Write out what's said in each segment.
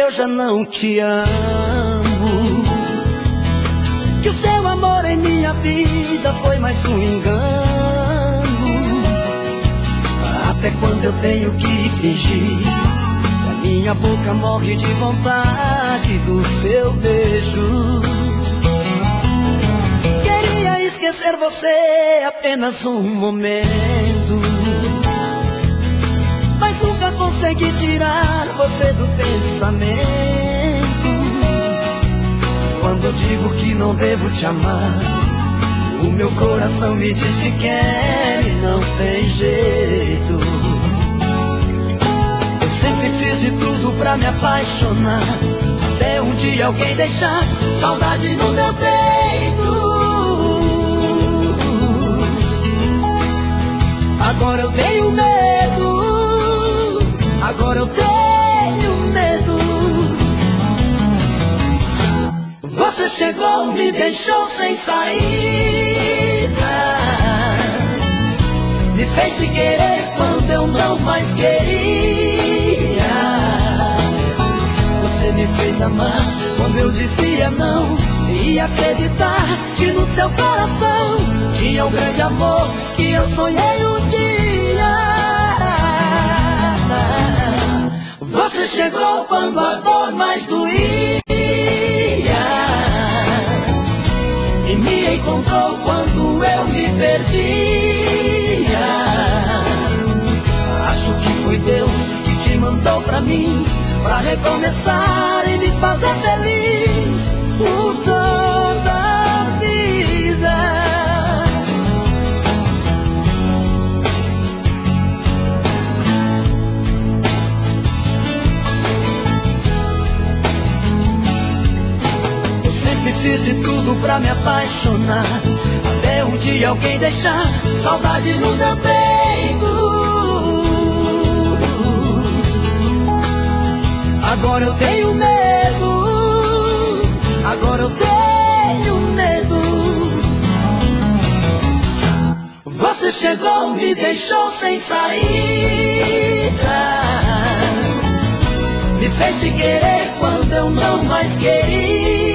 eu já não te amo, que o seu amor em minha vida foi mais um engano. Até quando eu tenho que fingir, se a minha boca morre de vontade do seu beijo? Queria esquecer você apenas um momento, mas nunca consegui tirar você do pensamento. Quando eu digo que não devo te amar, o meu coração me diz que quer e não tem jeito. Eu sempre fiz de tudo pra me apaixonar, até um dia alguém deixar saudade no meu peito. Agora eu tenho medo, agora eu tenho medo. Você chegou, me deixou sem saída, me fez te querer quando eu não mais queria. Você me fez amar quando eu dizia não, e acreditar que no seu coração tinha um grande amor que eu sonhei um dia. Você chegou quando a dor mais doía, e me encontrou quando eu me perdia. Acho que foi Deus que te mandou pra mim, pra recomeçar e me fazer feliz por toda a vida. Eu sempre fiz de tudo pra me apaixonar, até um dia alguém deixar saudade no meu peito. Agora eu tenho medo, agora eu tenho medo. Você chegou, me deixou sem saída, me fez te querer quando eu não mais queria.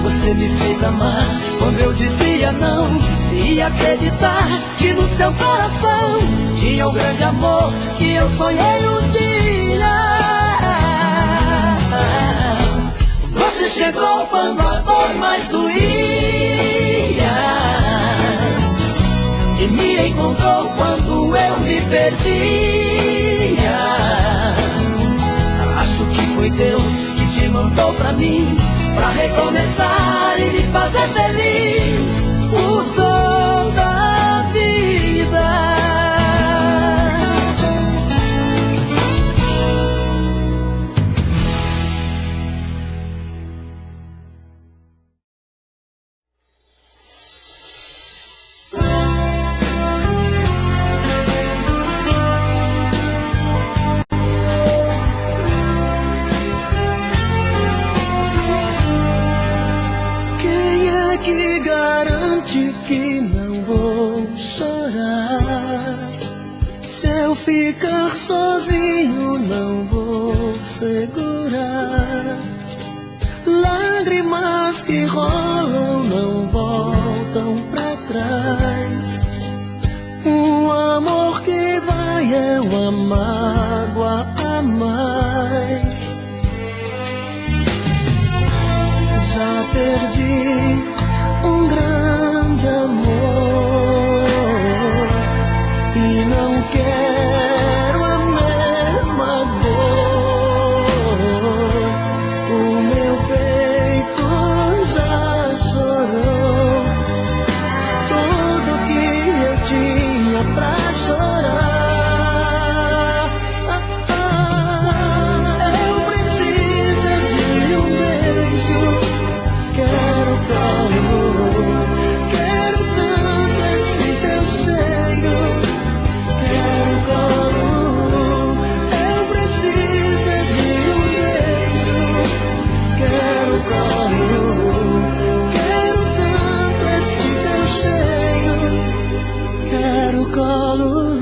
Você me fez amar quando eu dizia não, e acreditar que no seu coração tinha um grande amor que eu sonhei um dia. Você chegou quando a dor mais doía, e me encontrou quando eu me perdia. Acho que foi Deus que te mandou pra mim, pra recomeçar e me fazer feliz por toda a vida. Que garante que não vou chorar? Se eu ficar sozinho não vou segurar. Lágrimas que rolam não voltam pra trás. Um amor que vai é uma mágoa a mais. Já perdi um grande amor e não quero a mesma dor. O meu peito já chorou tudo que eu tinha pra chorar. Eu preciso de um beijo, quero calor, quero tanto esse teu cheiro, quero calor. Eu preciso de um beijo, quero calor, quero tanto esse teu cheiro, quero calor.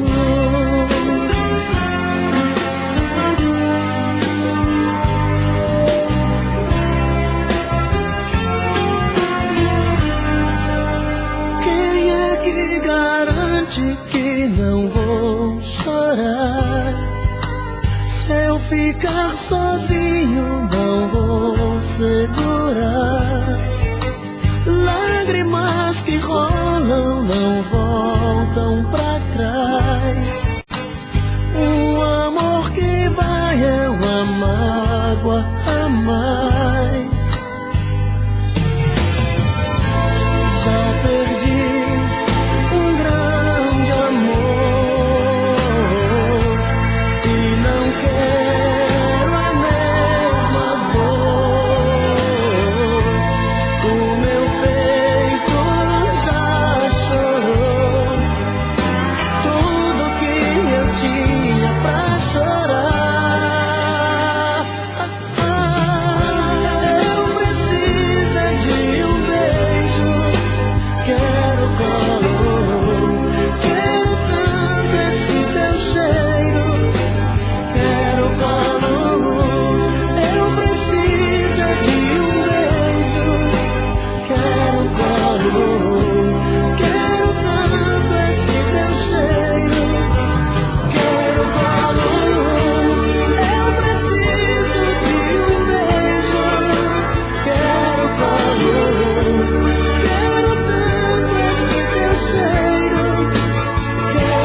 sozinho não vou segurar. Lágrimas que rolam não voltam pra trás. Um amor que vai é uma mágoa a mais. Já perdi um grande amor e não quero a mesma dor. O meu peito já chorou tudo que eu tinha pra chorar. Eu preciso de um beijo, quero calor, quero tanto esse teu cheiro, quero calor. Eu preciso de um beijo, quero calor, quero tanto esse teu cheiro, quero calor. Eu preciso de um beijo, quero calor, quero tanto esse teu cheiro, quero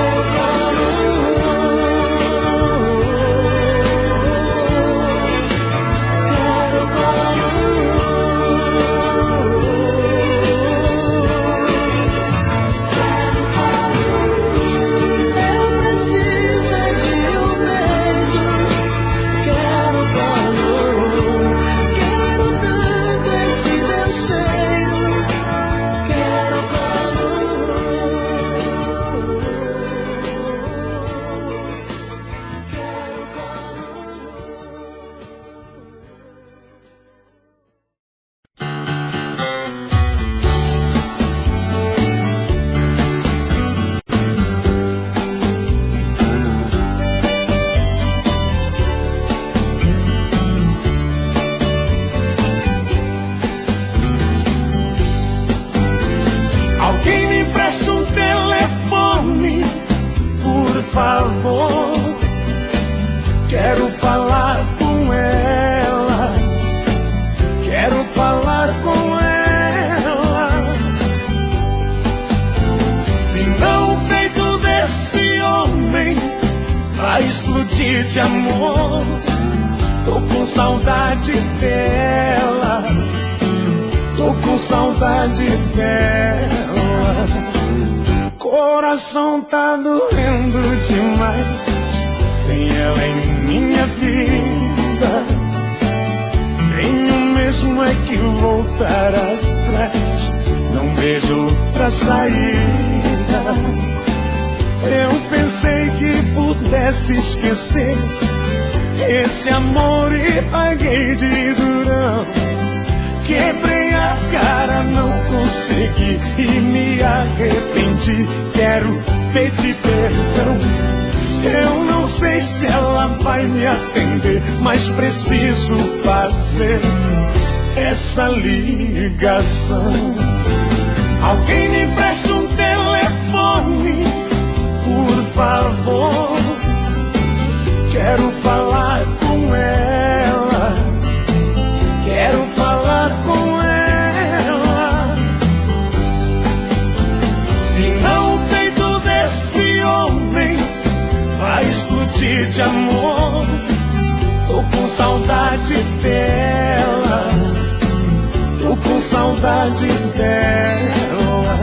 eu preciso de um beijo, quero calor, quero tanto esse teu cheiro, quero Alguém me empresta um telefone, por favor. Quero falar com ela, quero falar com ela. Senão o peito desse homem vai explodir de amor. Tô com saudade dela, tô com saudade dela. Coração tá doendo demais sem ela em minha vida. Tenho mesmo é que voltar atrás, não vejo outra saída. Eu pensei que pudesse esquecer esse amor e paguei de durão. Quebrei a cara, não consegui e me arrependi. Quero pedir perdão. Eu não sei se ela vai me atender, mas preciso fazer essa ligação. Alguém me empresta um telefone, por favor. Quero falar com ela, quero falar com ela. Senão o peito desse homem vai explodir de amor. Tô com saudade dela, tô com saudade dela.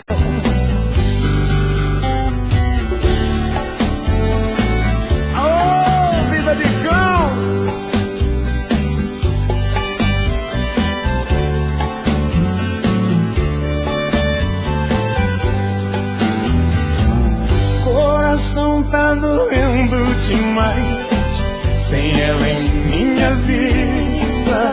Oh, vida de cão! Coração tá doendo demais sem ela em minha vida.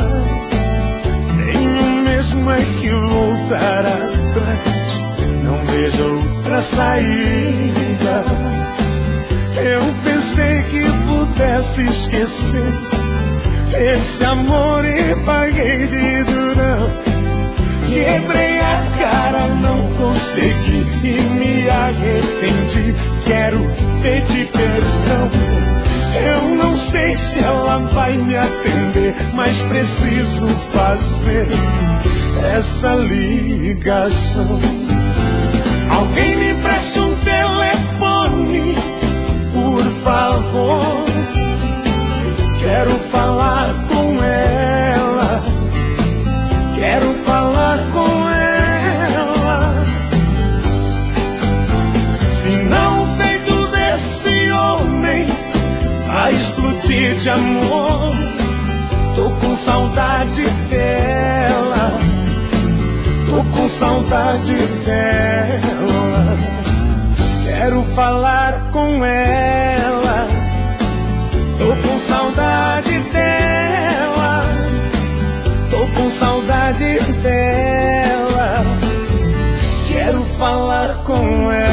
Tenho mesmo é que voltar atrás, não vejo outra saída. Eu pensei que pudesse esquecer esse amor e paguei de durão. Quebrei a cara, não consegui e me arrependi. Quero pedir perdão. Eu não sei se ela vai me atender, mas preciso fazer essa ligação. Alguém me preste um telefone, por favor. Quero falar com ela, quero falar com ela. Se não o peito desse homem vai explodir de amor, tô com saudade dela, tô com saudade dela. Quero falar com ela, tô com saudade dela, tô com saudade dela. Quero falar com ela.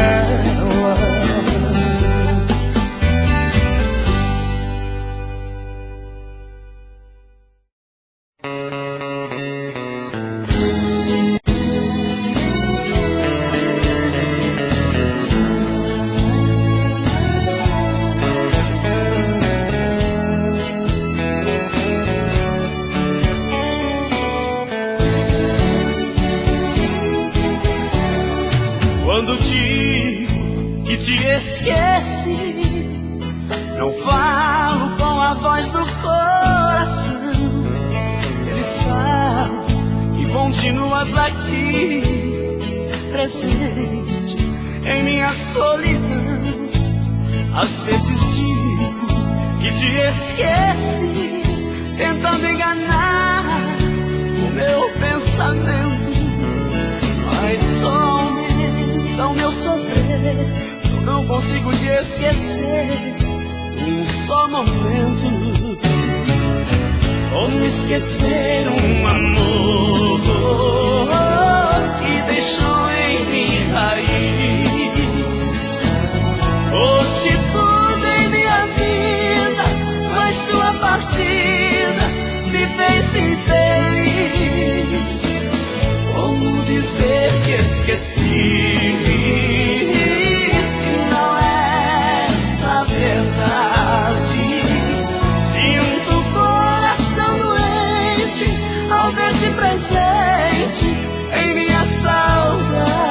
Quando digo que te esqueci, não falo com a voz do coração. Ele sabe que continuas aqui, presente em minha solidão. Às vezes digo que te esqueci, tentando enganar o meu pensamento, mas só então meu sofrer, eu não consigo te esquecer um só momento. Como esquecer um amor que deixou em mim raiz. Foste tudo em minha vida, mas tua partida me fez infeliz. Como dizer que esqueci, se não é essa verdade? Sinto o coração doente ao ver-te presente em minha saudade.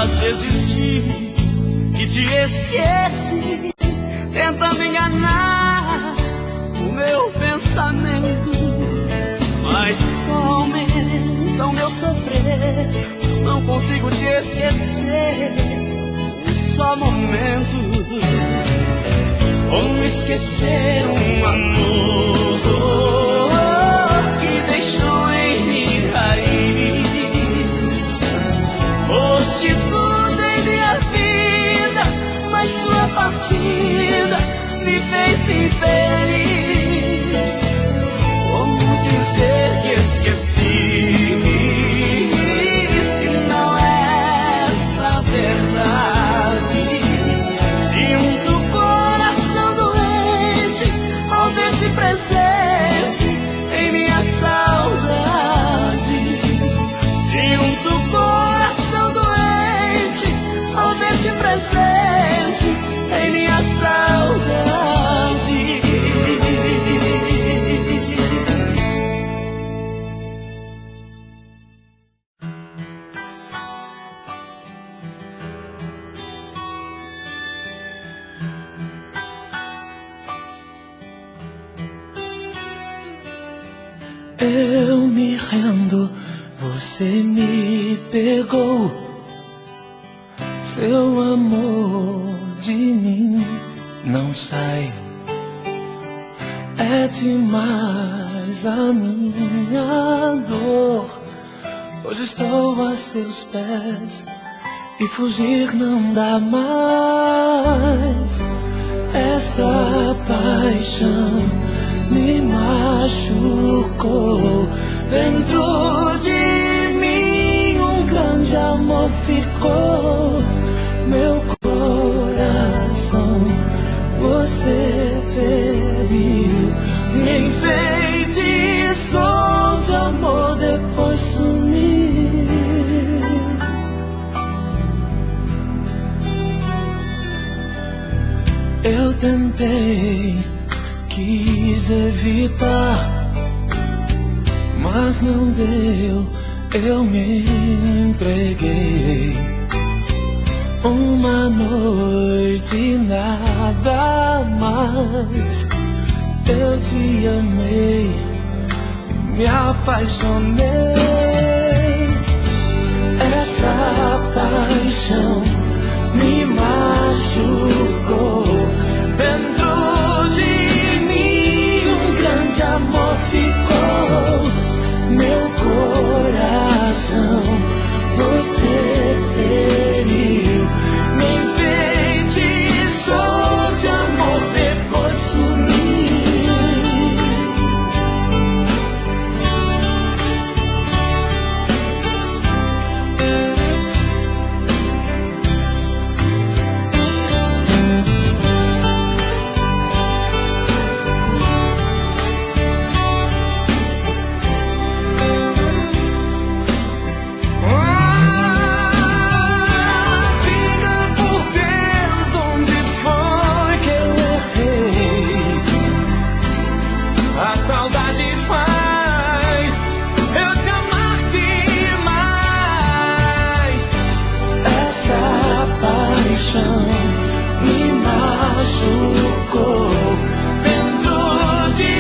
Às vezes digo que te esqueci, tentando enganar o meu pensamento, mas só aumenta o meu sofrer. Não consigo te esquecer um só momento. Como esquecer um amor que deixou em mim raiz. Foste tudo em minha vida, mas tua partida me fez infeliz. Como dizer que esqueci, se não é essa verdade? Sinto o coração doente ao ver-te presente em minha saudade. Sinto o coração doente ao ver-te presente em minha saudade. Eu me rendo, você me pegou. Seu amor de mim não sai. É demais a minha dor. Hoje estou a seus pés e fugir não dá mais. Essa paixão me machucou. Dentro de mim um grande amor amor ficou, meu coração você feriu, me enfeitiçou de amor, depois sumiu. Eu tentei, quis evitar, mas não deu, eu me entreguei. Uma noite, nada mais, eu te amei e me apaixonei. Essa paixão me machucou. Dentro de mim um grande amor ficou, meu coração você feriu, me enfeitiçou de amor, depois sumiu. Me machucou. Dentro de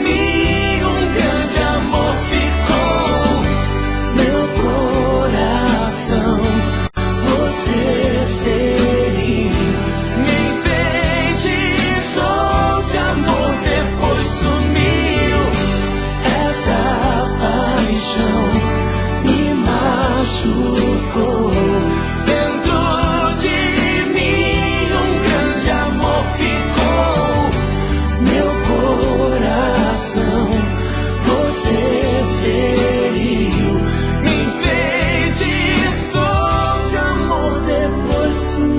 mim um grande amor ficou, meu coração você feriu, me enfeitiçou de amor, depois sumiu. Essa paixão me machucou. Você feriu, me enfeitiçou de amor, depois sumiu.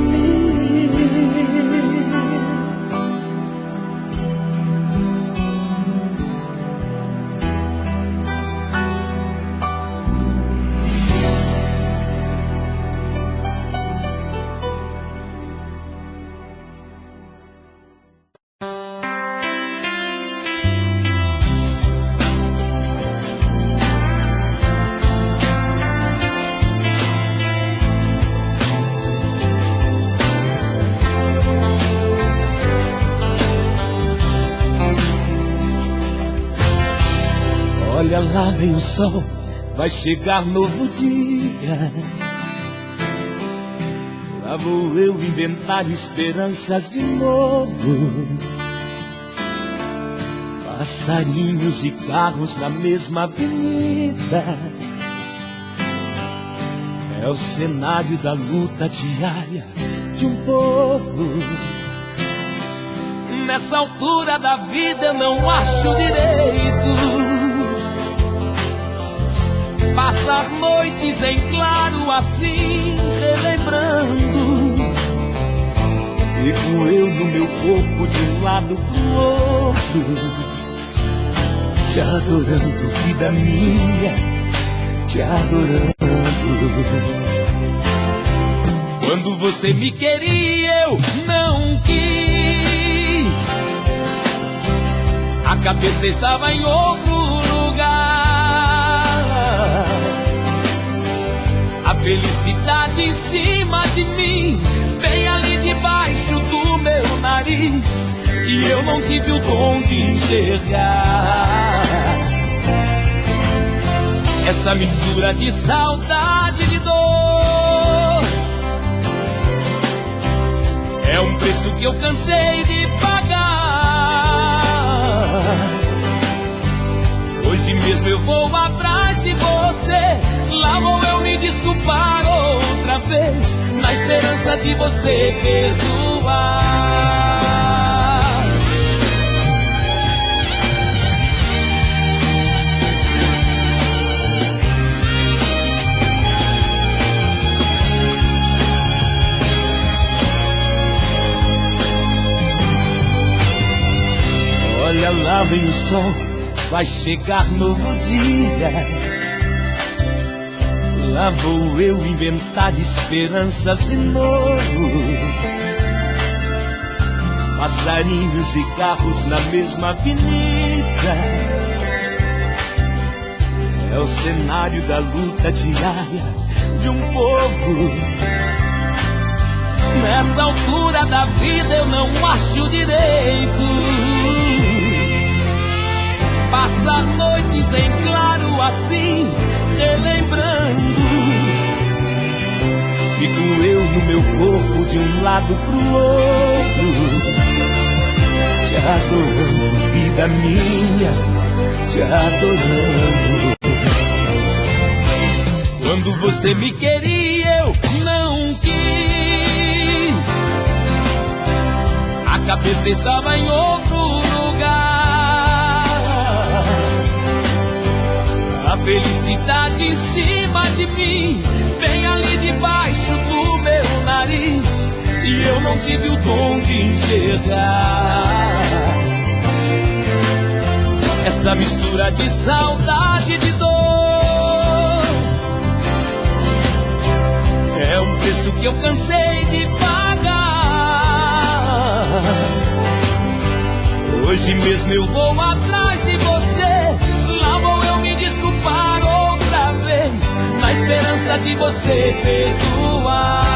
Olha lá vem o sol, vai chegar novo dia. Lá vou eu inventar esperanças de novo. Passarinhos e carros na mesma avenida, é o cenário da luta diária de um povo. Nessa altura da vida eu não acho direito passar noites em claro assim, relembrando. Fico eu no meu corpo de um lado pro outro, te adorando, vida minha, te adorando. Quando você me queria eu não quis, a cabeça estava em outro lugar. A felicidade em cima de mim, bem ali debaixo do meu nariz, e eu não tive o dom de enxergar essa mistura de saudade e de dor. É um preço que eu cansei de pagar. Hoje mesmo eu vou atrás de você, lá vou eu me desculpar outra vez, na esperança de você perdoar. Olha lá vem o sol, vai chegar novo dia. Lá vou eu inventar esperanças de novo. Passarinhos e carros na mesma avenida. É o cenário da luta diária de um povo. Nessa altura da vida eu não acho direito passar noites em claro assim, relembrando. Fico eu no meu corpo de um lado pro outro, te adorando, vida minha, te adorando. Quando você me queria eu não quis, a cabeça estava em outro lugar. A felicidade em cima de mim, bem ali debaixo do meu nariz, e eu não tive o dom de enxergar essa mistura de saudade e de dor. É um preço que eu cansei de pagar. Hoje mesmo eu vou atrás de você, lá vou eu me desculpar outra vez, na esperança de você perdoar.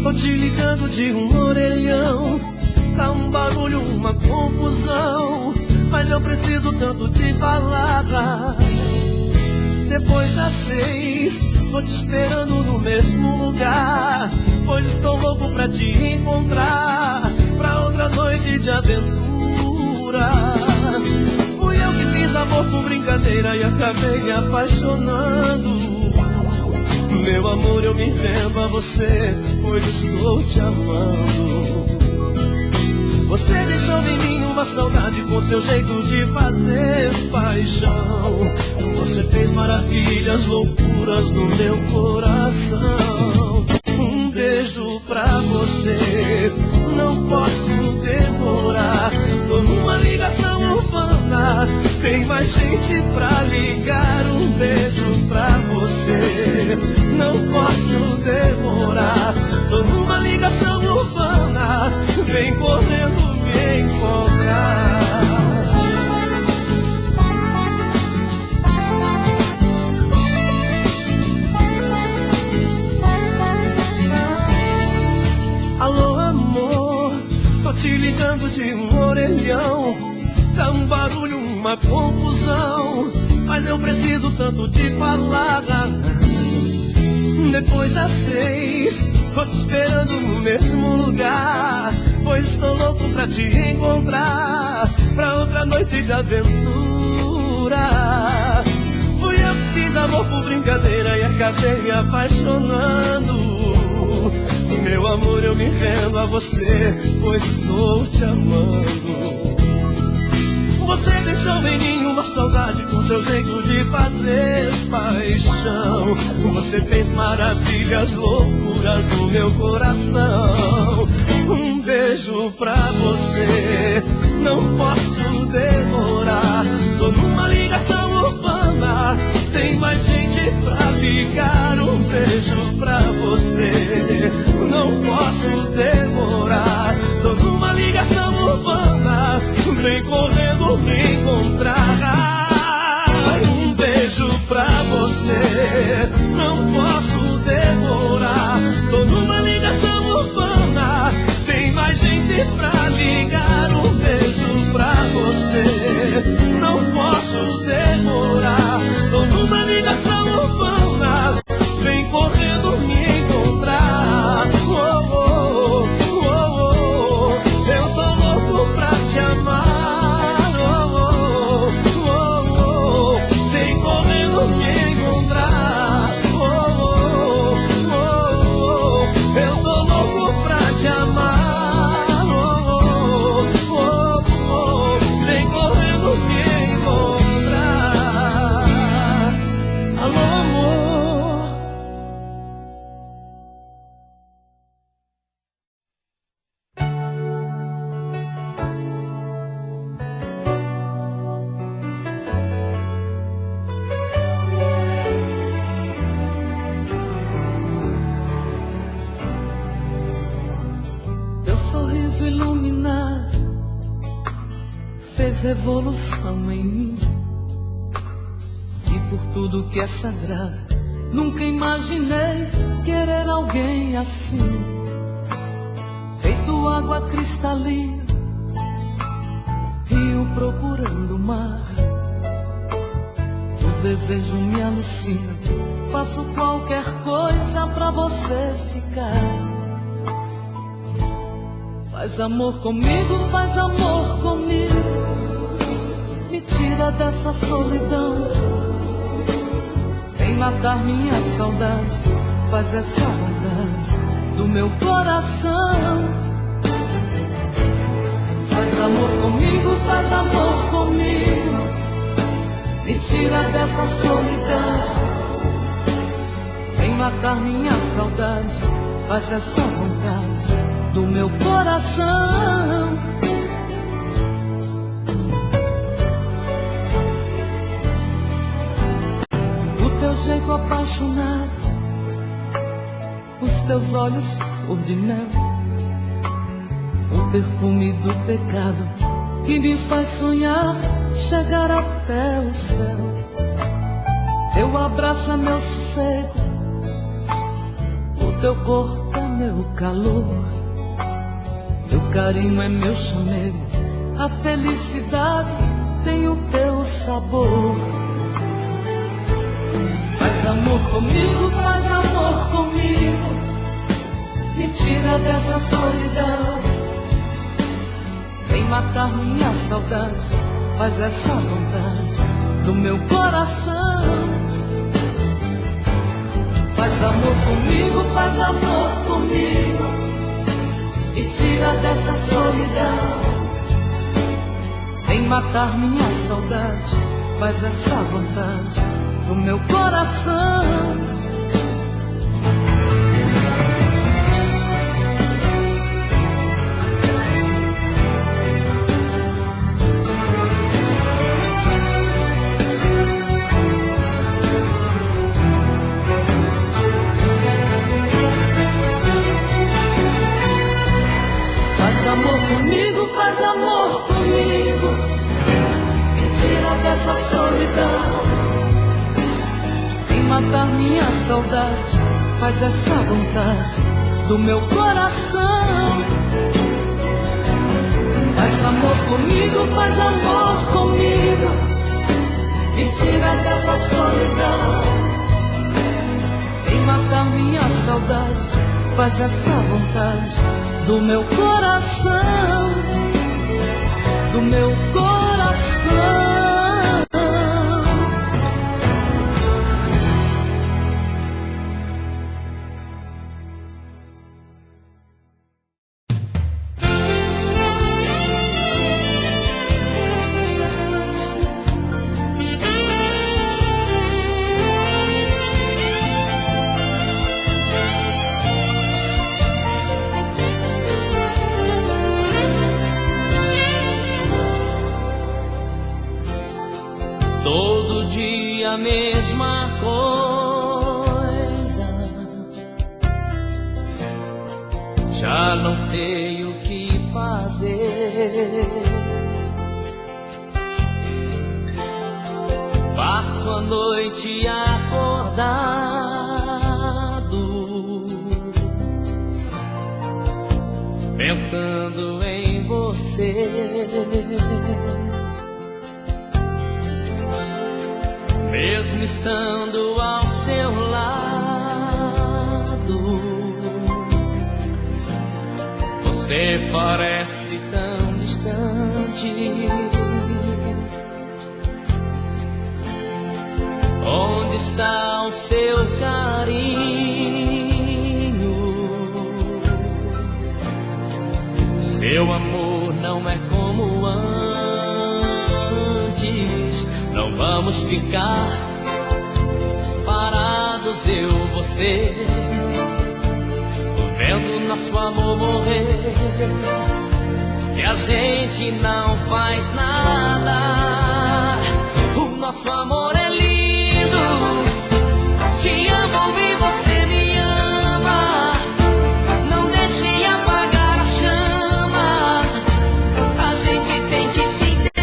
Tô te ligando de um orelhão, tá um barulho, uma confusão, mas eu preciso tanto te falar. Depois das 6, tô te esperando no mesmo lugar, pois estou louco pra te encontrar, pra outra noite de aventura. Fui eu que fiz amor por brincadeira e acabei me apaixonando. Meu amor, eu me rendo a você, pois estou te amando. Você deixou em mim uma saudade com seu jeito de fazer paixão. Você fez maravilhas, loucuras no meu coração. Um beijo pra você, não posso demorar. Tô numa ligação urbana, tem mais gente pra ligar. Um beijo pra você, não posso demorar. Tô numa ligação urbana, vem correndo me encontrar. Alô amor, tô te ligando de um orelhão, tá um barulho, uma confusão, mas eu preciso tanto te falar. Depois das 6, tô te esperando no mesmo lugar, pois estou louco pra te encontrar, pra outra noite de aventura. Fui eu que fiz amor por brincadeira e acabei me apaixonando. Meu amor, eu me rendo a você, pois estou te amando. Você deixou em mim uma saudade com seu jeito de fazer paixão. Você fez maravilhas, loucuras no meu coração. Um beijo pra você, não posso demorar. Tô numa ligação urbana, tem mais gente pra ligar. Um beijo pra você, não posso demorar. Tô numa ligação urbana, vem correndo me encontrar. Um beijo pra você, não posso demorar. Tô numa ligação urbana, tem mais gente pra ligar. Um beijo pra você, não posso demorar. Tô numa ligação urbana, vem correndo me encontrar. Oh, oh, oh, oh, oh. Eu tô louco pra te amar. Oh, oh, oh, oh. Vem correndo me encontrar. Oh, oh, amor. Teu sorriso iluminado fez revolução em mim. E por tudo que é sagrado, nunca imaginei querer alguém assim. Feito água cristalina, rio procurando o mar. O desejo me alucina, faço qualquer coisa pra você ficar. Faz amor comigo, faz amor comigo. Me tira dessa solidão. Vem matar minha saudade. Faz essa saudade do meu coração. Faz amor comigo, faz amor comigo. Me tira dessa solidão. Vem matar minha saudade. Faz essa vontade do meu coração. O teu jeito apaixonado, os teus olhos cor de mel, o perfume do pecado que me faz sonhar chegar até o céu. Teu abraço é meu sossego, o teu corpo é meu calor. Teu carinho é meu chamego, a felicidade tem o teu sabor. Faz amor comigo, faz amor comigo. Me tira dessa solidão. Vem matar minha saudade. Faz essa vontade do meu coração. Faz amor comigo, faz amor comigo. Me tira dessa solidão. Vem matar minha saudade. Faz essa vontade do meu coração. Faz amor comigo, faz amor comigo. Me tira dessa solidão. Vem matar minha saudade. Faz essa vontade do meu coração. Faz amor comigo, faz amor comigo. Me tira dessa solidão. Vem matar minha saudade. Faz essa vontade do meu coração, do meu coração. Todo dia a mesma coisa. Já não sei o que fazer. Passo a noite acordado, pensando em você. Mesmo estando ao seu lado, você parece tão distante. Onde está o seu carinho? Seu amor não é como antes. Não vamos ficar Parados eu, você, vendo nosso amor morrer, e a gente não faz nada. O nosso amor é lindo, te amo e você me ama. Não deixe apagar a chama, a gente tem que se entender.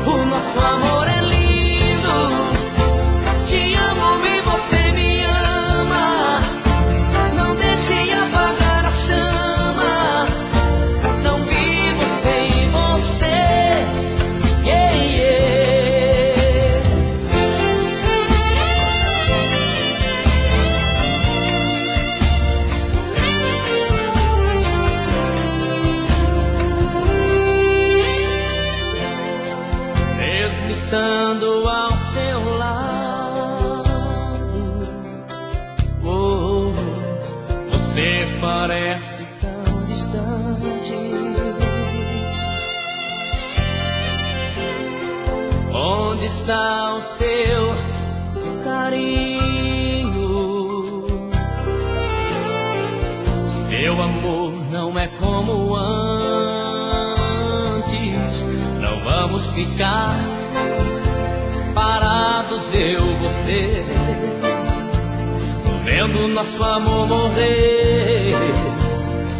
O nosso amor é lindo, te amo e você me ama. Não deixe apagar a chama, não vivo sem você. Yeah, yeah. Mesmo estando ao seu lado, oh, você parece tão distante. Onde está o seu carinho? Seu amor não é como antes. Não vamos ficar parados eu, você, vendo nosso amor morrer,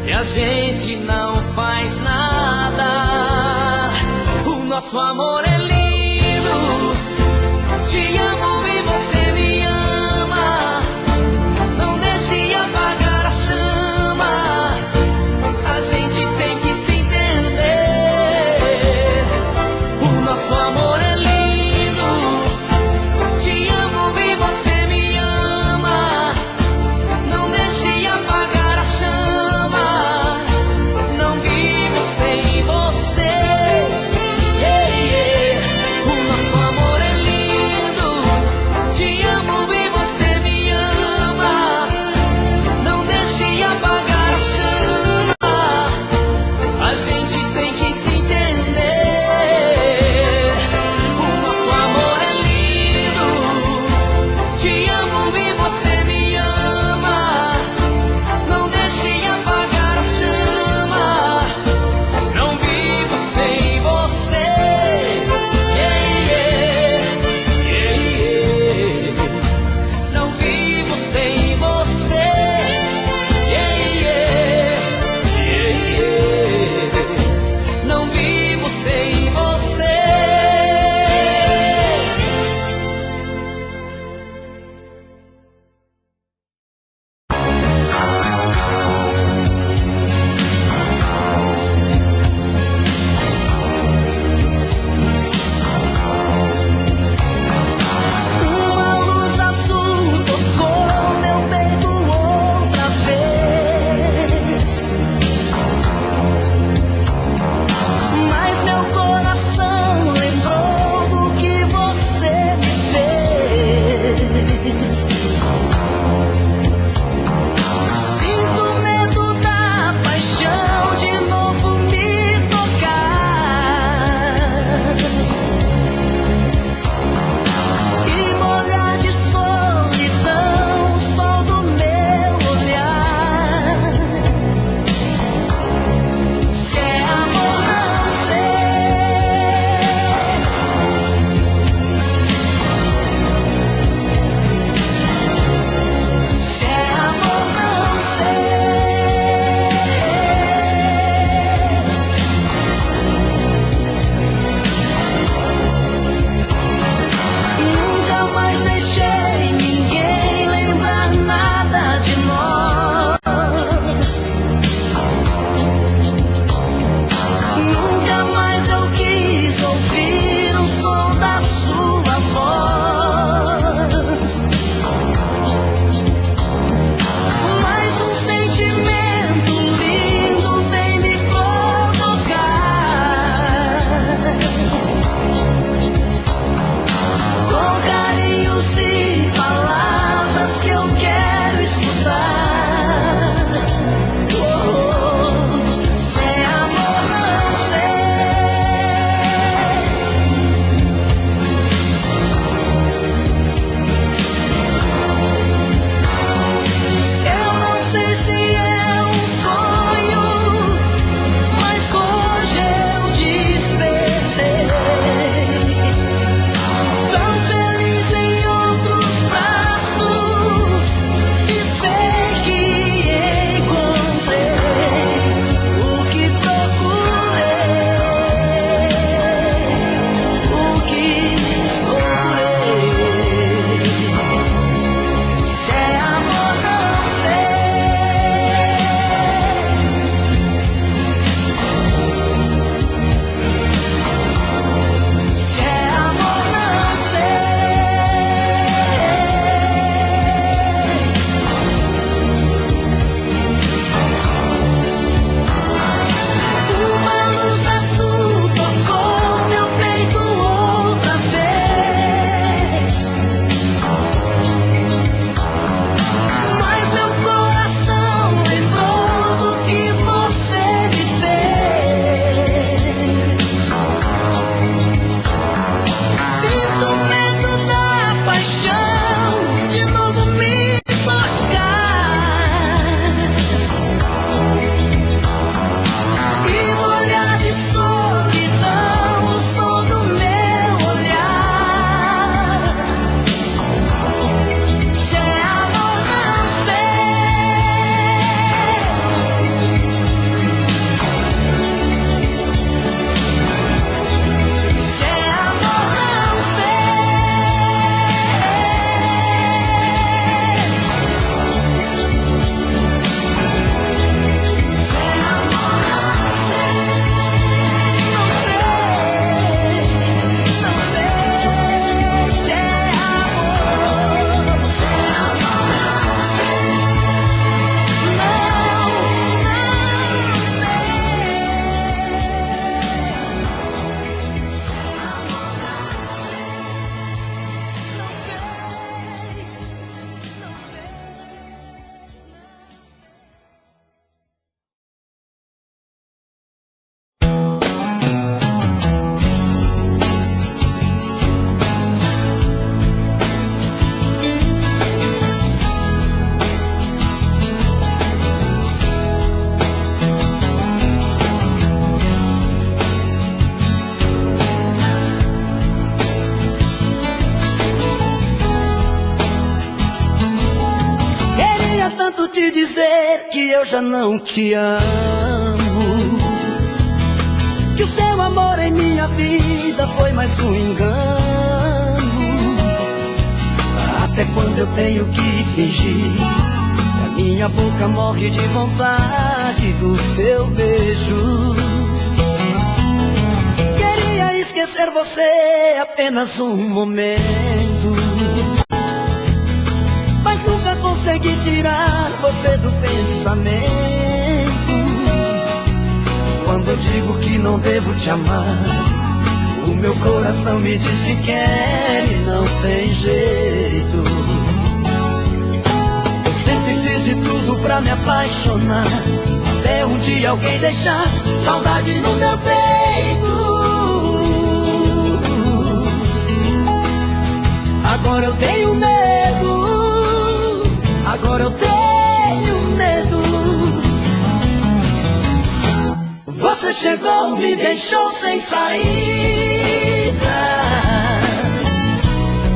e a gente não faz nada. O nosso amor é lindo, te amo e você me ama. Não deixe apagar a chama, a gente tem que se entender. O nosso amor é lindo, te amo e você me ama. Não deixe apagar a chama, não vivo sem você. Yeah, yeah. te dizer que eu já não te amo, que o seu amor em minha vida foi mais um engano. Até quando eu tenho que fingir, se a minha boca morre de vontade do seu beijo? Queria esquecer você apenas um momento, mas nunca consegui tirar você do pensamento. Quando eu digo que não devo te amar, o meu coração me diz que quer e não tem jeito. Eu sempre fiz de tudo pra me apaixonar, até um dia alguém deixar saudade no meu peito. Agora eu tenho medo, agora eu tenho medo. Você chegou, me deixou sem saída,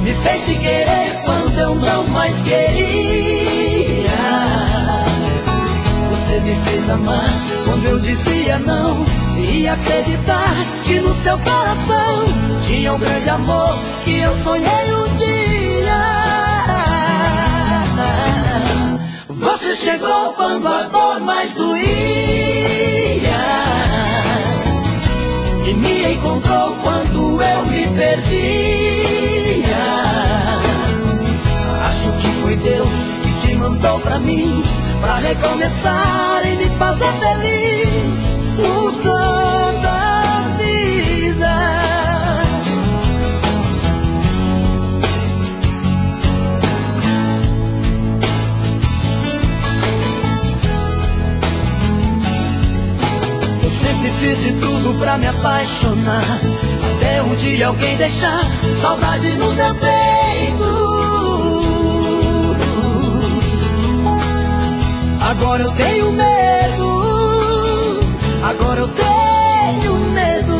me fez te querer quando eu não mais queria. Você me fez amar quando eu dizia não, e acreditar que no seu coração tinha um grande amor que eu sonhei um dia. Você chegou quando a dor mais doía e me encontrou quando eu me perdia. Acho que foi Deus que te mandou pra mim, pra recomeçar e me fazer feliz por toda a vida. Eu sempre fiz de tudo pra me apaixonar, até um dia alguém deixar saudade no meu peito. Agora eu tenho medo, agora eu tenho medo.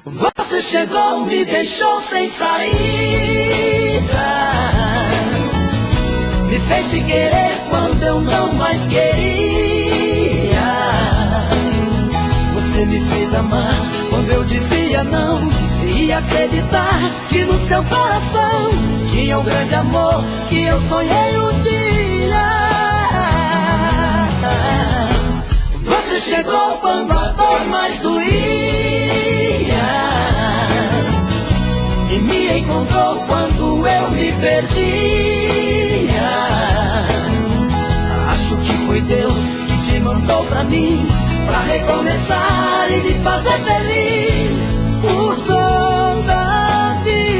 Você chegou, me deixou sem saída, me fez te querer quando eu não mais queria. Você me fez amar quando eu dizia não, e acreditar que no seu coração tinha um grande amor que eu sonhei um dia. Você chegou quando a dor mais doía e me encontrou quando eu me perdia. Acho que foi Deus que te mandou pra mim, pra recomeçar e me fazer feliz por toda a vida.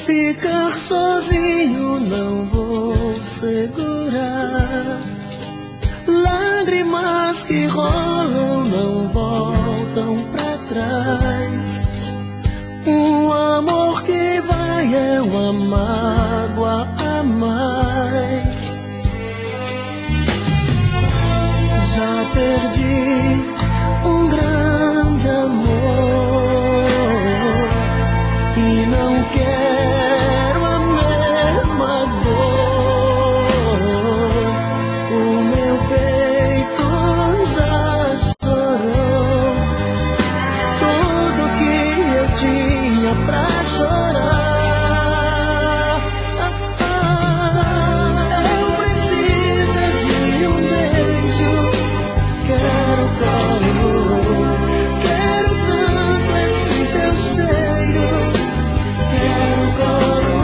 Ficar sozinho não vou segurar. Lágrimas que rolam não voltam pra trás. Um amor que vai é uma mágoa a mais. Já perdi um grande amor e não quero a mesma dor. O meu peito já chorou tudo que eu tinha pra chorar. Eu preciso de um beijo, quero colo, quero tanto esse teu cheiro. Quero colo,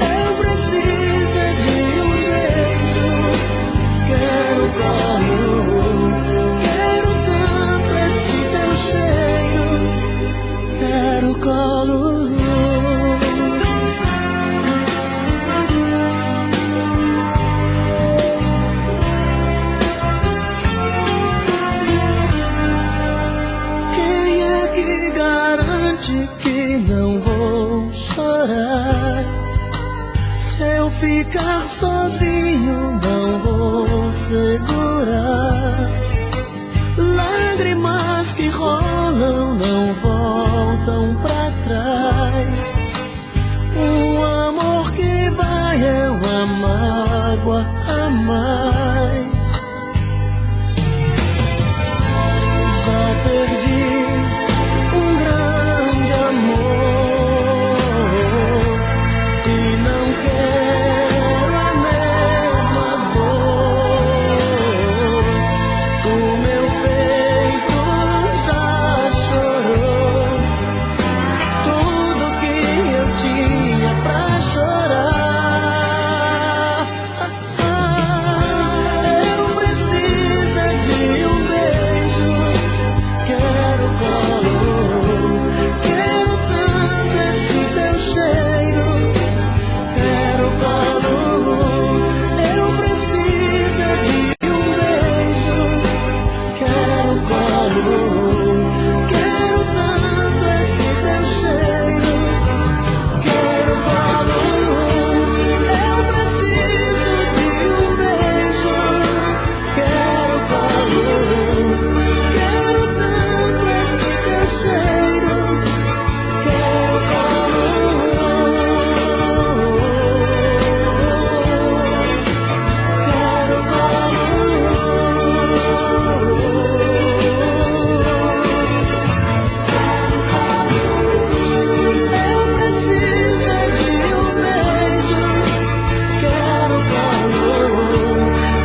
eu preciso de um beijo. Quero colo, quero tanto esse teu cheiro. Quero colo. promete que não vou chorar. Se eu ficar sozinho, não vou segurar. Lágrimas que rolam não voltam pra trás. Um amor que vai é uma mágoa a mais. Já perdi um grande amor e não quero a mesma dor. O meu peito já chorou tudo que eu tinha pra chorar. Eu preciso de um beijo, quero colo, quero tanto esse teu cheiro, quero colo. Eu preciso de um beijo, quero colo, quero tanto esse teu cheiro, quero colo. Eu preciso de um beijo, quero colo, quero tanto esse teu cheiro, quero colo, quero colo. Eu preciso de um beijo, quero colo,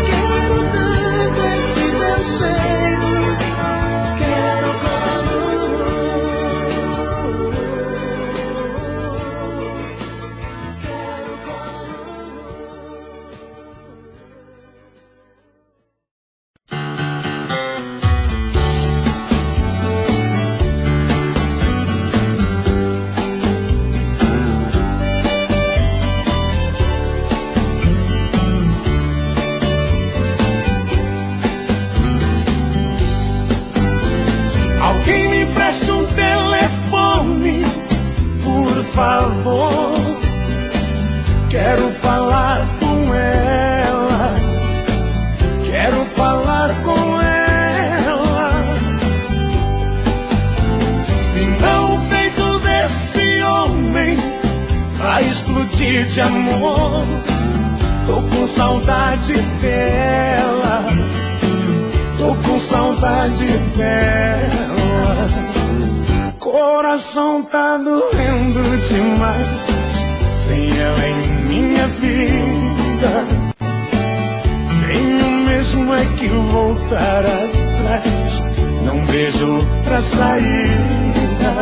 quero tanto esse teu cheiro, quero colo, quero Alguém me empresta um telefone, por favor. Quero falar com ela, quero falar com ela. Senão o peito desse homem vai explodir de amor. Tô com saudade dela, tô com saudade dela. Coração tá doendo demais sem ela em minha vida. Tenho mesmo é que voltar atrás, não vejo outra saída.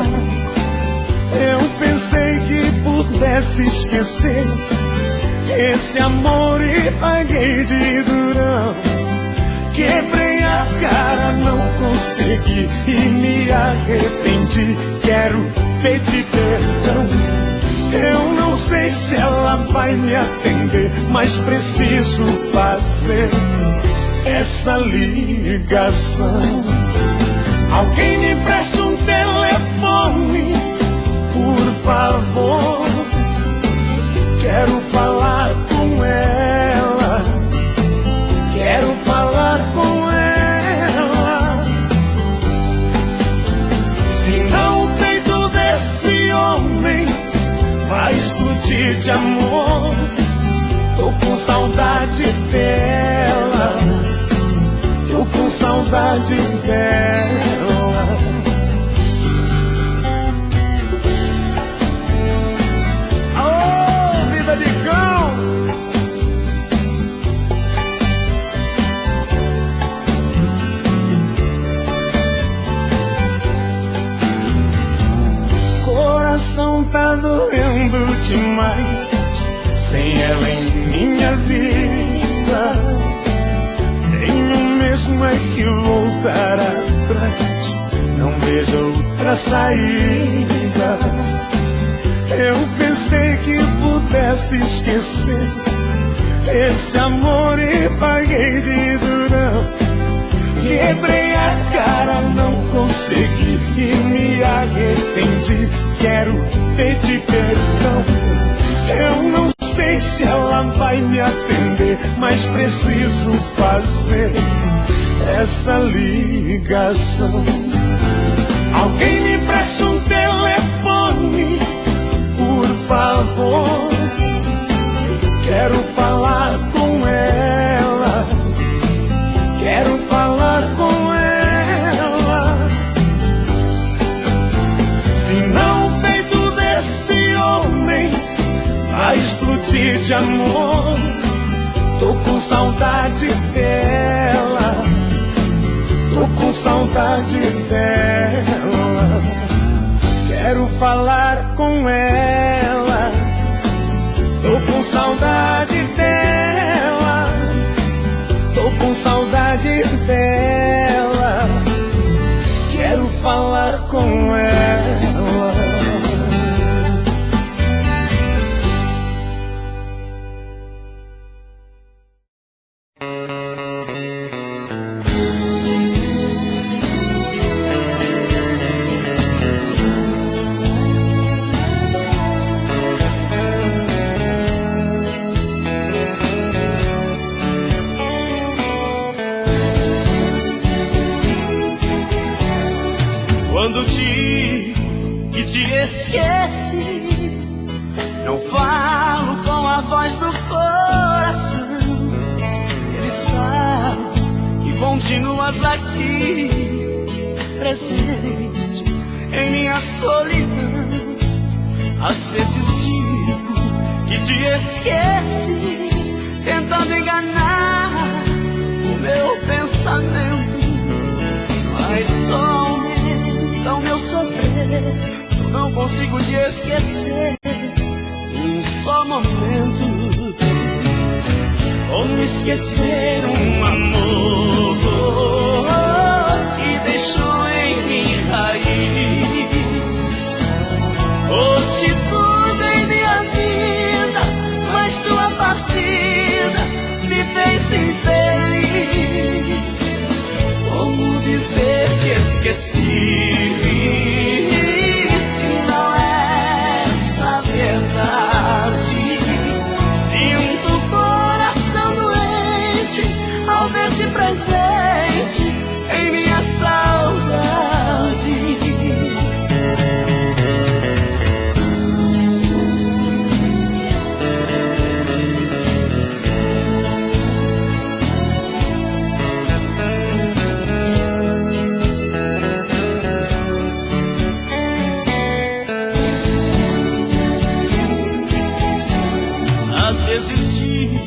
Eu pensei que pudesse esquecer esse amor e paguei de durão. Quebrei a cara, não consegui e me arrependi. Quero pedir perdão. Eu não sei se ela vai me atender, mas preciso fazer essa ligação. Alguém me empresta um telefone, por favor. Quero falar com ela, quero falar com ela. Senão o peito desse homem vai explodir de amor. Tô com saudade dela, tô com saudade dela. Alô, vida de cão! Coração tá doendo demais sem ela em minha vida. Tenho mesmo é que voltar atrás, não vejo outra saída. Eu pensei que pudesse esquecer esse amor e paguei de durão. Quebrei a cara, não consegui e me arrependi. Quero pedir perdão. Eu não sei se ela vai me atender, mas preciso fazer essa ligação. Alguém me presta um telefone, por favor. Quero falar com ela. Quero falar com ela. Senão o peito desse homem vai explodir de amor. Tô com saudade dela. Tô com saudade dela. Quero falar com ela. Tô com saudade dela. Tô com saudade dela. Quero falar com ela. Quando digo que te esqueci, não falo com a voz do coração. Ele sabe que continuas aqui, presente em minha solidão. Às vezes digo que te esqueci, tentando enganar o meu pensamento, mas só então meu sofrer, eu não consigo te esquecer um só momento. Como esquecer um amor que deixou em mim raiz. Foste tudo em minha vida, mas tua partida me fez infeliz. Como dizer que esqueci, se não é essa verdade? Sinto o coração doente ao ver-te presente em minha saudade. Às vezes digo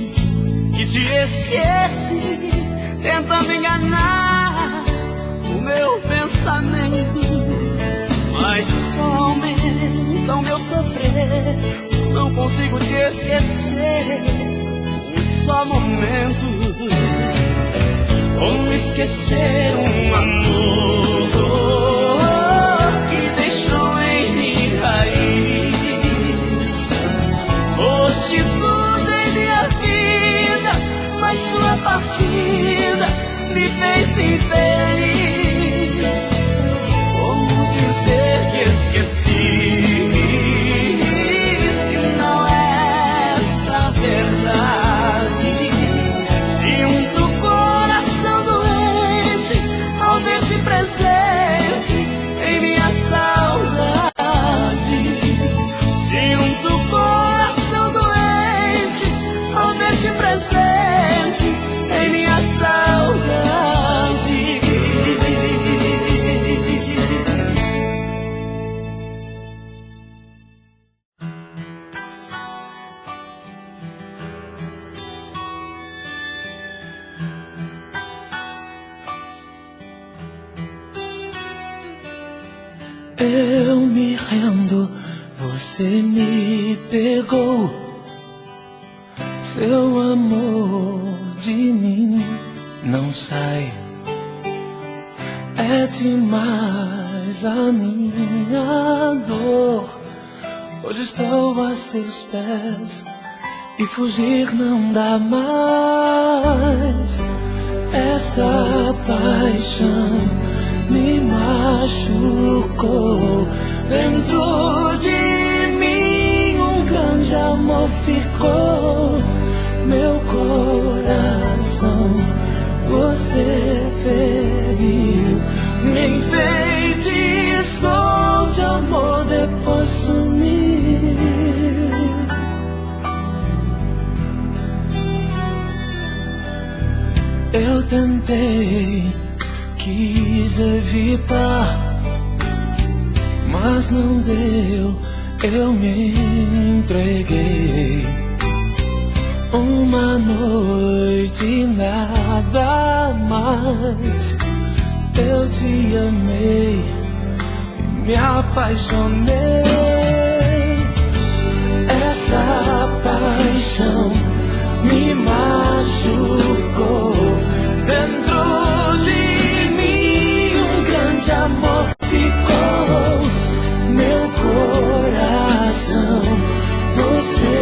que te esqueci, tentando enganar o meu pensamento, mas só aumentam meu sofrer. Não consigo te esquecer um só momento. Como esquecer um amor que deixou em mim raiz. Foste tudo em minha vida, mas sua partida me fez infeliz. Como dizer que esqueci, se não é essa verdade? Sinto o coração doente ao ver-te presente em minha saudade. Sinto o coração doente ao ver-te presente em minha saudade. Eu me rendo, você me pegou. Seu amor de mim não sai. É demais a minha dor. Hoje estou a seus pés e fugir não dá mais. Essa paixão me machucou. Dentro de mim um grande amor ficou. Meu coração você feriu. Me enfeitiçou de amor, depois sumiu. Eu tentei, quis evitar, mas não deu, eu me entreguei. Uma noite, nada mais, eu te amei e me apaixonei. Essa paixão me machucou. Dentro de mim um grande amor ficou. Meu coração você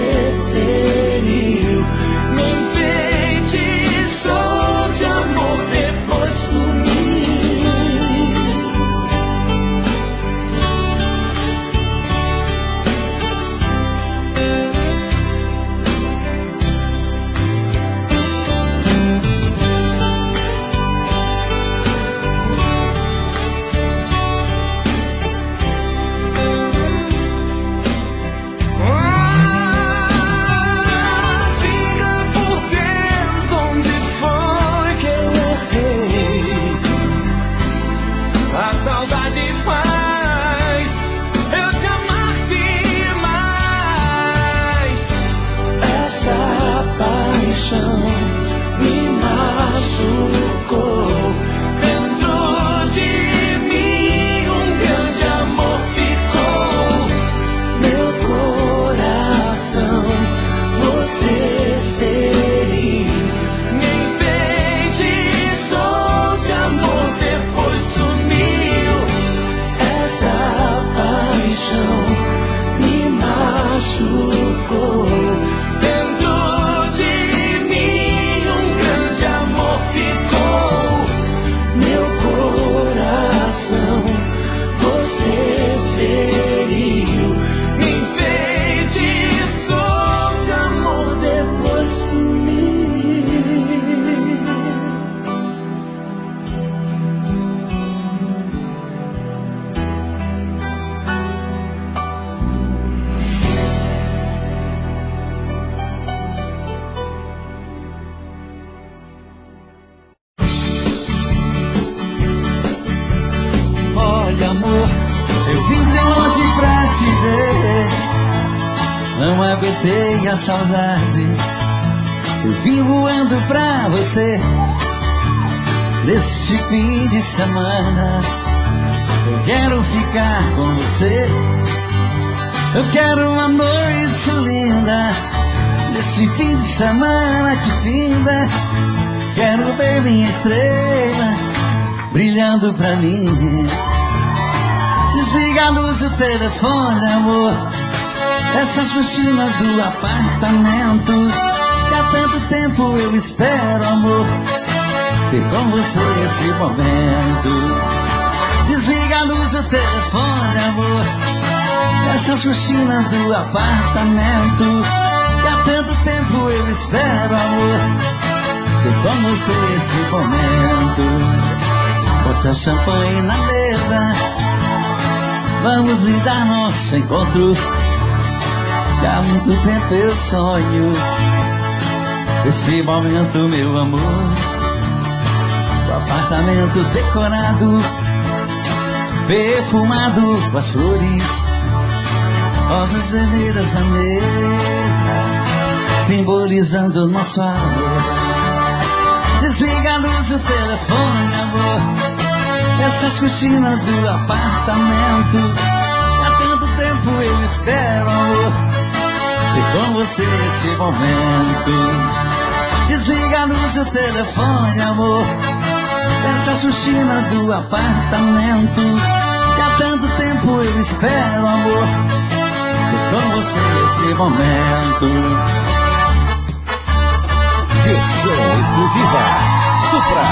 feriu. Me enfeitiçou de amor, depois sumiu. Me machucou. Dentro de mim um grande amor ficou. Meu coração você feriu. Me enfeitiçou de amor, depois sumiu. Essa paixão me machucou. Feriu, me enfeitiçou de amor, depois sumiu. Olha, amor, eu vim de longe pra te ver, não aguentei a saudade. Eu vim voando pra você, neste fim de semana. Eu quero ficar com você, eu quero uma noite linda, neste fim de semana que finda. Quero ver minha estrela brilhando pra mim. Desliga a luz do telefone, amor, fecha as cortinas do apartamento, que há tanto tempo eu espero, amor, ter com você esse momento. Desliga a luz do telefone, amor, fecha as cortinas do apartamento, que há tanto tempo eu espero, amor, ter com você esse momento. Bote a champanhe na mesa, vamos brindar nosso encontro, que há muito tempo eu sonho esse momento, meu amor. O apartamento decorado, perfumado com as flores, rosas vermelhas na mesa, simbolizando nosso amor. Desliga a luz do telefone, amor, fecha as cortinas do apartamento, há tanto tempo eu espero, amor, ter com você esse momento. Desliga a luz do telefone, amor, fecha as cortinas do apartamento, que há tanto tempo eu espero, amor, ter com você esse momento. Versão exclusiva Supra.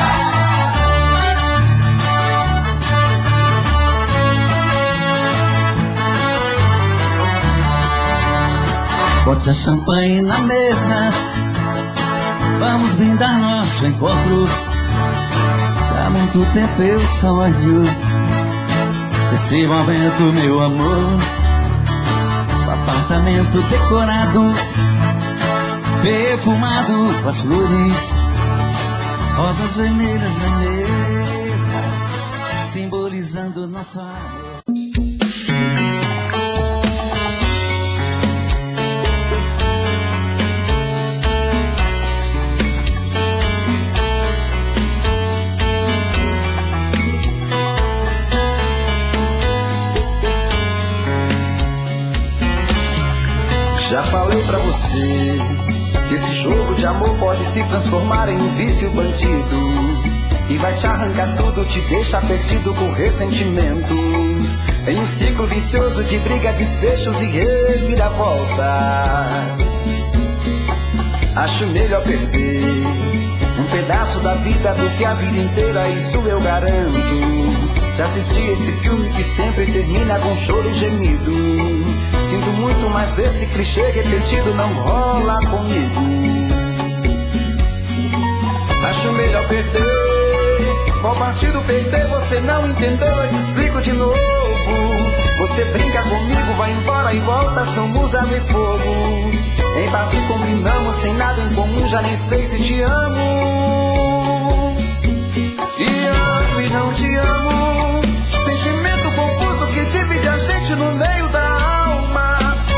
Bote a champanhe na mesa, vamos brindar nosso encontro. Há muito tempo eu sonho esse momento, meu amor. O apartamento decorado, perfumado com as flores, rosas vermelhas na mesa, simbolizando nosso amor. Já falei pra você que esse jogo de amor pode se transformar em um vício bandido, e vai te arrancar tudo, te deixa perdido com ressentimentos, em um ciclo vicioso de briga, desfechos e reviravoltas. Acho melhor perder um pedaço da vida do que a vida inteira, isso eu garanto. Já assisti esse filme que sempre termina com choro e gemido. Sinto muito, mas esse clichê repetido não rola comigo. Acho melhor perder. Qual partido perder? Você não entendeu, eu te explico de novo. Você brinca comigo, vai embora e volta, somos água e fogo. Em parte combinamos, sem nada em comum, já nem sei se te amo. Te amo e não te amo. Sentimento confuso que divide a gente no meio da alma.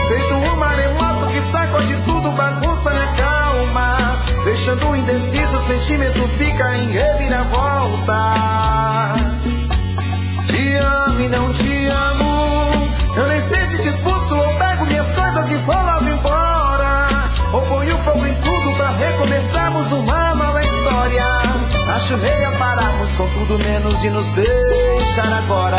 Feito um maremoto que sacode tudo, bagunça minha calma. Deixando indeciso, o sentimento fica em reviravoltas. Te amo e não te amo. Eu nem sei se te expulso ou pego minhas coisas e vou logo embora, ou ponho fogo em tudo pra recomeçarmos uma nova história. Acho melhor pararmos com tudo menos de nos beijar agora.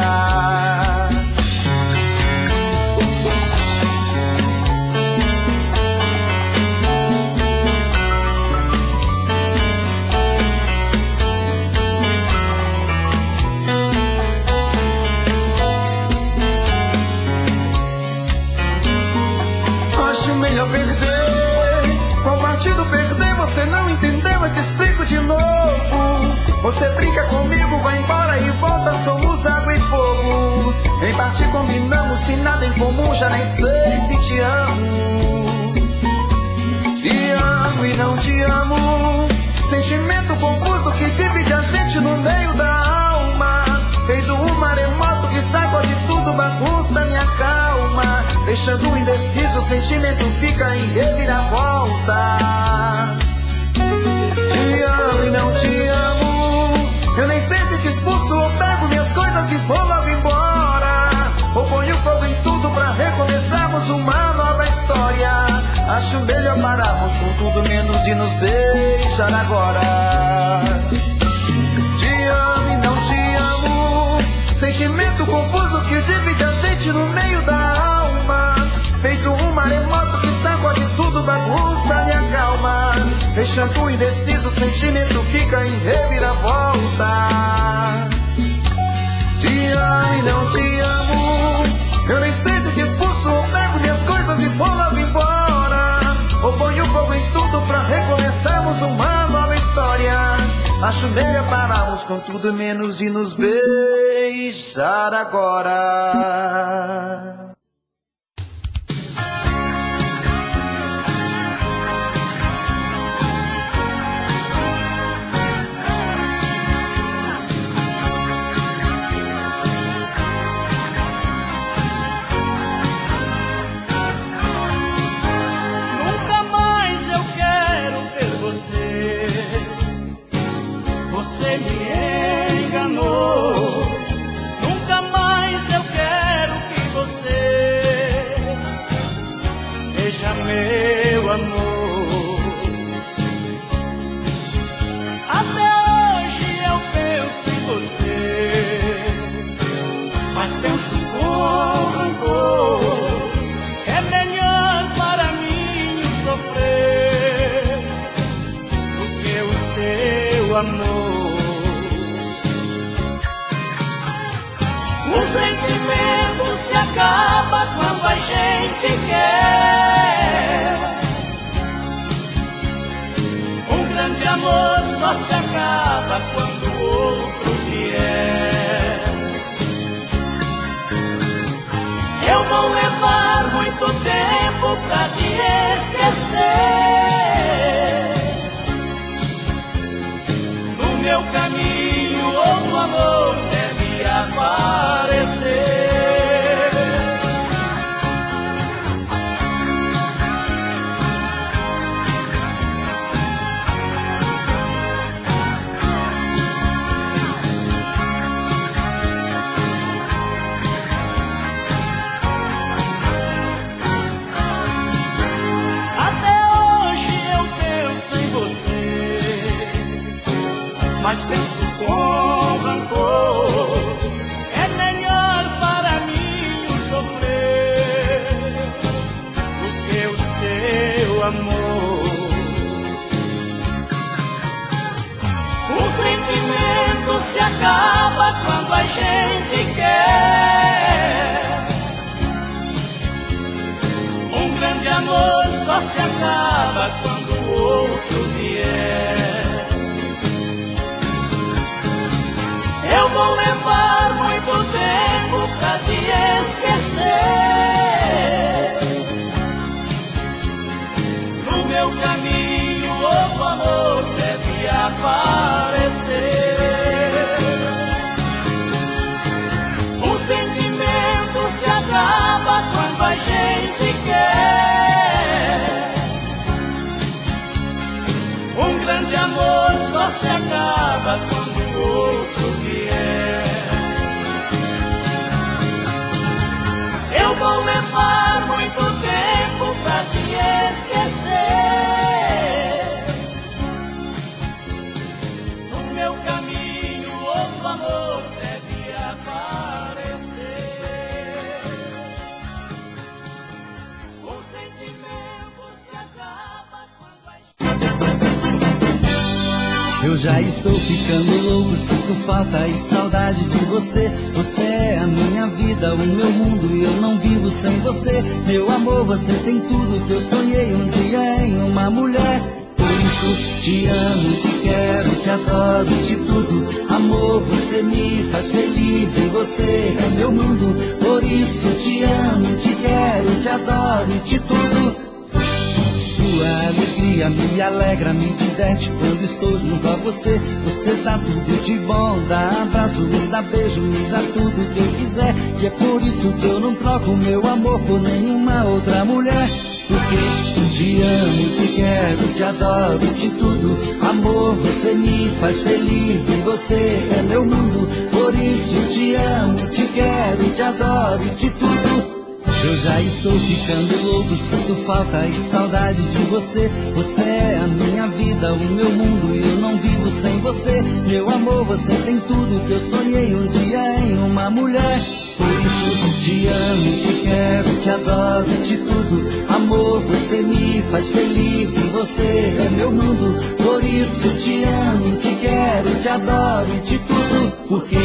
Acho melhor perder. Qual partido perder? Você não entendeu, eu te explico de novo. Você brinca comigo, vai embora e volta, somos água e fogo. Em parte combinamos, se nada em comum, já nem sei se te amo. Te amo e não te amo. Sentimento confuso que divide a gente no meio da alma. Feito um maremoto que sacode tudo, bagunça minha calma. Deixando indeciso, o sentimento fica em reviravoltas. Te amo e não te amo. Eu nem sei se te expulso ou pego minhas coisas e vou logo embora, ou ponho fogo em tudo pra recomeçarmos uma nova história. Acho melhor pararmos com tudo menos de nos beijar agora. Te amo e não te amo. Sentimento confuso que divide a gente no meio da alma. Feito um maremoto que sacode tudo, bagunça minha calma. Deixando indeciso, o sentimento fica em reviravoltas. Te amo e não te amo. Eu nem sei se te expulso ou pego minhas coisas e vou logo embora, ou ponho fogo em tudo pra recomeçarmos uma nova história. Acho melhor pararmos com tudo menos de nos beijar agora. Você me enganou. Nunca mais eu quero que você gente quer. Um grande amor só se acaba quando o outro vier. Eu vou levar muito tempo pra te esquecer. No meu caminho outro amor deve aparecer. Mas penso com rancor, é melhor para mim sofrer do que o seu amor. O sentimento se acaba quando a gente quer. Um grande amor só se acaba quando o outro vier. Eu vou levar muito tempo pra te esquecer. No meu caminho outro amor deve aparecer. O sentimento se acaba quando a gente quer. Um grande amor só se acaba quando o outro vier. Eu vou levar muito tempo pra te esquecer. No meu caminho outro amor deve aparecer. O sentimento se acaba quando a gente... Eu já estou ficando louco, sinto falta e saudade de você. Você é a minha vida, o meu mundo e eu não vivo sem você. Meu amor, você tem tudo que eu sonhei um dia em uma mulher. Por isso te amo, te quero, te adoro, te tudo. Amor, você me faz feliz e você é meu mundo. Por isso te amo, te quero, te adoro, te tudo. Sua alegria me alegra, me diverte quando estou junto a você. Você dá tudo de bom, dá abraço, me dá beijo, me dá tudo que eu quiser. E é por isso que eu não troco meu amor por nenhuma outra mulher. Porque te amo, te quero, te adoro, te tudo. Amor, você me faz feliz e você é meu mundo. Por isso te amo, te quero, te adoro, te tudo. Eu já estou ficando louco, sinto falta e saudade de você. Você é a minha vida, o meu mundo e eu não vivo sem você. Meu amor, você tem tudo que eu sonhei um dia em uma mulher. Por isso te amo, te quero, te adoro, te tudo. Amor, você me faz feliz e você é meu mundo. Por isso te amo, te quero, te adoro, te tudo. Porque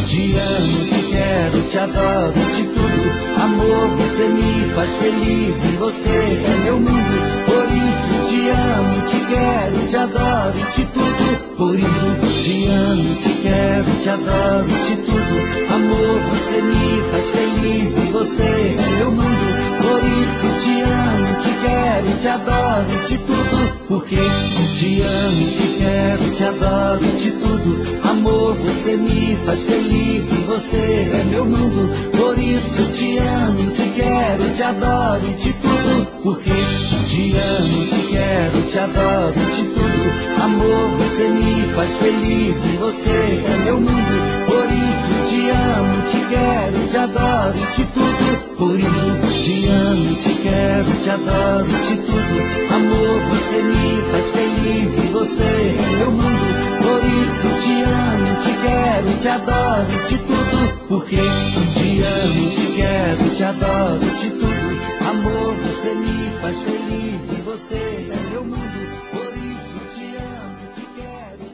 te amo, te quero, te adoro, te tudo. Amor, você me faz feliz e você é meu mundo. Por isso te amo, te quero, te adoro, te tudo. Por isso te amo, te quero, te adoro, te tudo. Amor, você me faz feliz e você é meu mundo. Por isso te amo, te quero, te adoro, te tudo. Porque te amo, te quero, te adoro, te tudo. Amor, você me faz feliz e você é meu mundo. Por isso te amo, te quero, te adoro, te tudo. Porque te amo, te quero, te adoro, te tudo. Amor, você me faz feliz e você é meu mundo. Por isso te amo, te quero, te adoro, te tudo. Por isso te amo, te quero, te adoro, te tudo. Amor, você me faz feliz e você é meu mundo. Por isso te amo, te quero, te adoro, te tudo. Porque te amo, te quero, te adoro, te tudo. Amor, você me faz feliz e você é meu mundo.